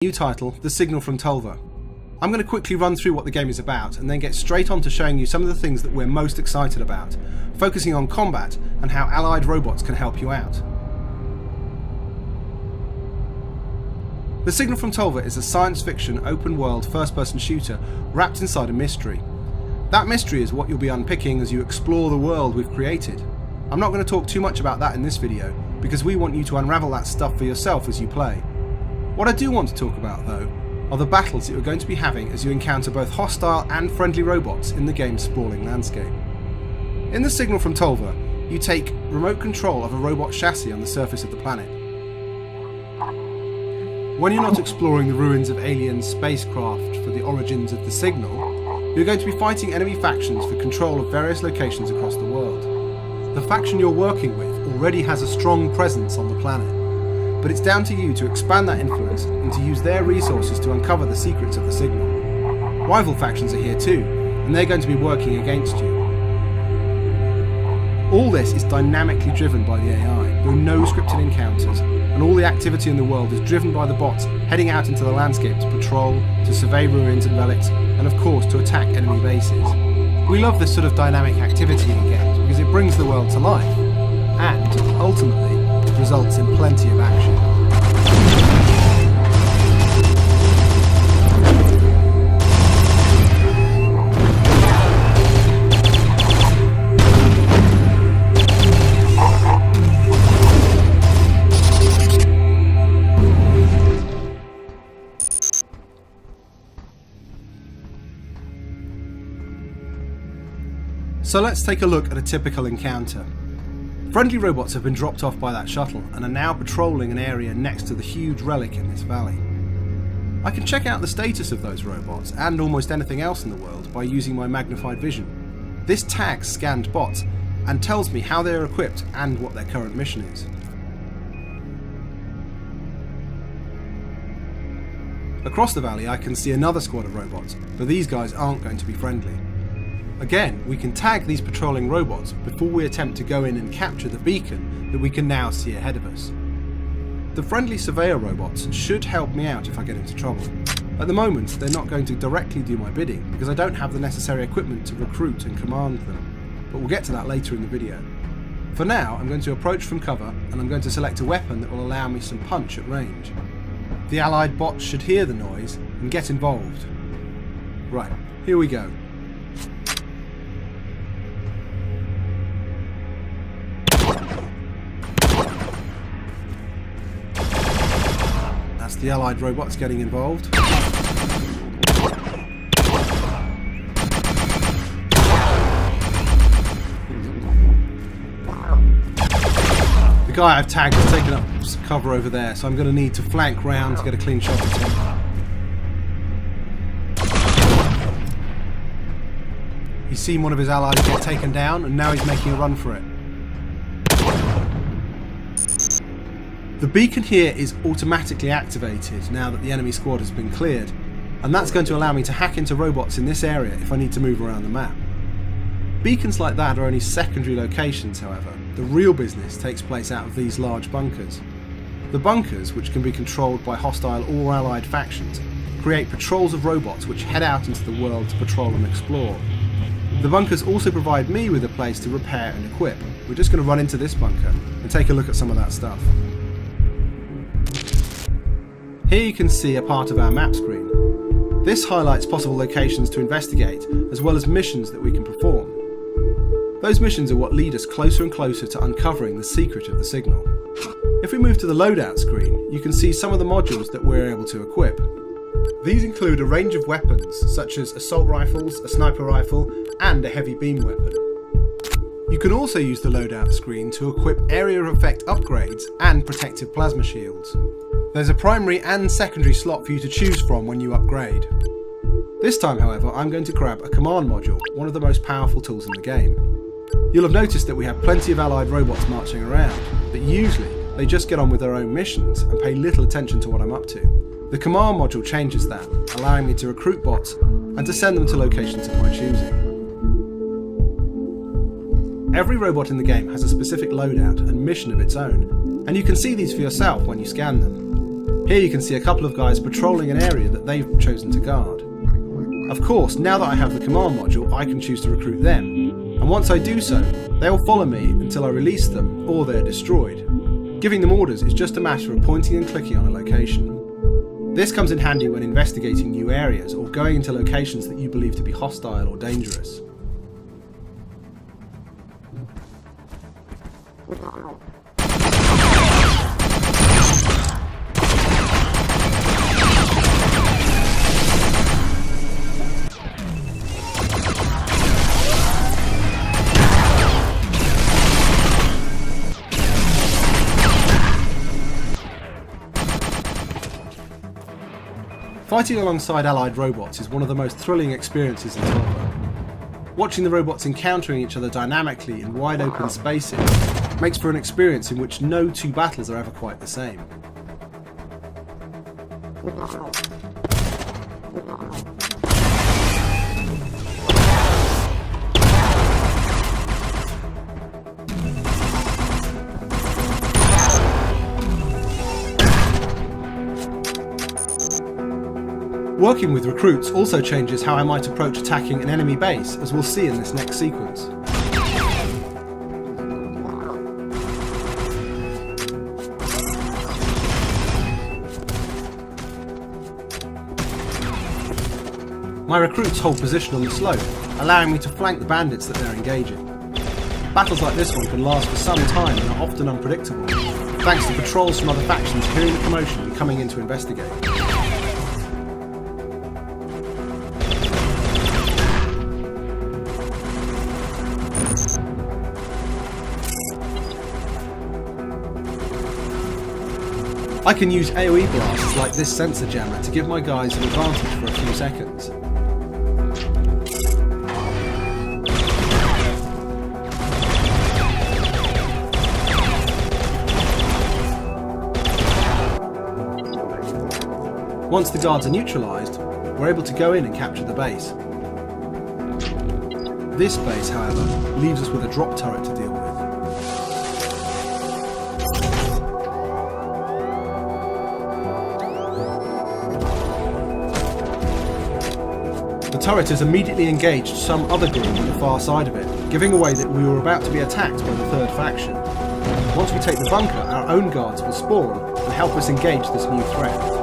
New title, The Signal from Tölva. I'm going to quickly run through what the game is about and then get straight on to showing you some of the things that we're most excited about, focusing on combat and how allied robots can help you out. The Signal from Tölva is a science fiction open world first person shooter wrapped inside a mystery. That mystery is what you'll be unpicking as you explore the world we've created. I'm not going to talk too much about that in this video because we want you to unravel that stuff for yourself as you play. What I do want to talk about though are the battles that you're going to be having as you encounter both hostile and friendly robots in the game's sprawling landscape. In The Signal from Tölva, you take remote control of a robot chassis on the surface of the planet. When you're not exploring the ruins of alien spacecraft for the origins of the signal, you're going to be fighting enemy factions for control of various locations across the world. The faction you're working with already has a strong presence on the planet, but it's down to you to expand that influence and to use their resources to uncover the secrets of the signal. Rival factions are here too, and they're going to be working against you. All this is dynamically driven by the AI. There are no scripted encounters, and all the activity in the world is driven by the bots heading out into the landscape to patrol, to survey ruins and relics, and of course to attack enemy bases. We love this sort of dynamic activity in games because it brings the world to life, and ultimately results in plenty of action. So let's take a look at a typical encounter. Friendly robots have been dropped off by that shuttle and are now patrolling an area next to the huge relic in this valley. I can check out the status of those robots and almost anything else in the world by using my magnified vision. This tags scanned bots and tells me how they are equipped and what their current mission is. Across the valley I can see another squad of robots, but these guys aren't going to be friendly. Again, we can tag these patrolling robots before we attempt to go in and capture the beacon that we can now see ahead of us. The friendly surveyor robots should help me out if I get into trouble. At the moment, they're not going to directly do my bidding because I don't have the necessary equipment to recruit and command them, but we'll get to that later in the video. For now, I'm going to approach from cover and I'm going to select a weapon that will allow me some punch at range. The allied bots should hear the noise and get involved. Right, here we go. The allied robots getting involved. The guy I've tagged has taken up cover over there, so I'm going to need to flank round to get a clean shot at him. He's seen one of his allies get taken down and now he's making a run for it. The beacon here is automatically activated now that the enemy squad has been cleared, and that's going to allow me to hack into robots in this area if I need to move around the map. Beacons like that are only secondary locations, however. The real business takes place out of these large bunkers. The bunkers, which can be controlled by hostile or allied factions, create patrols of robots which head out into the world to patrol and explore. The bunkers also provide me with a place to repair and equip. We're just going to run into this bunker and take a look at some of that stuff. Here you can see a part of our map screen. This highlights possible locations to investigate, as well as missions that we can perform. Those missions are what lead us closer and closer to uncovering the secret of the signal. If we move to the loadout screen, you can see some of the modules that we're able to equip. These include a range of weapons, such as assault rifles, a sniper rifle, and a heavy beam weapon. You can also use the loadout screen to equip area of effect upgrades and protective plasma shields. There's a primary and secondary slot for you to choose from when you upgrade. This time, however, I'm going to grab a command module, one of the most powerful tools in the game. You'll have noticed that we have plenty of allied robots marching around, but usually they just get on with their own missions and pay little attention to what I'm up to. The command module changes that, allowing me to recruit bots and to send them to locations of my choosing. Every robot in the game has a specific loadout and mission of its own, and you can see these for yourself when you scan them. Here you can see a couple of guys patrolling an area that they've chosen to guard. Of course, now that I have the command module, I can choose to recruit them, and once I do so, they'll follow me until I release them or they're destroyed. Giving them orders is just a matter of pointing and clicking on a location. This comes in handy when investigating new areas or going into locations that you believe to be hostile or dangerous. Fighting alongside allied robots is one of the most thrilling experiences in Tölva. Watching the robots encountering each other dynamically in wide open spaces makes for an experience in which no two battles are ever quite the same. Working with recruits also changes how I might approach attacking an enemy base, as we'll see in this next sequence. My recruits hold position on the slope, allowing me to flank the bandits that they're engaging. Battles like this one can last for some time and are often unpredictable, thanks to patrols from other factions hearing the commotion and coming in to investigate. I can use AoE blasts like this sensor jammer to give my guys an advantage for a few seconds. Once the guards are neutralised, we're able to go in and capture the base. This base, however, leaves us with a drop turret to deal with. The turret has immediately engaged some other group on the far side of it, giving away that we were about to be attacked by the third faction. Once we take the bunker, our own guards will spawn and help us engage this new threat.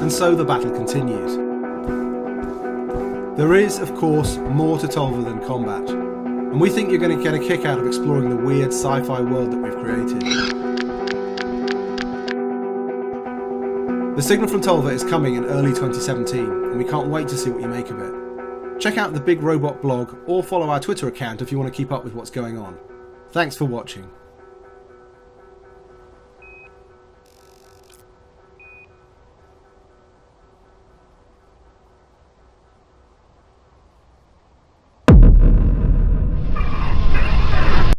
And so the battle continues. There is, of course, more to Tölva than combat, and we think you're going to get a kick out of exploring the weird sci-fi world that we've created. The signal from Tölva is coming in early 2017, and we can't wait to see what you make of it. Check out the Big Robot blog or follow our Twitter account if you want to keep up with what's going on. Thanks for watching.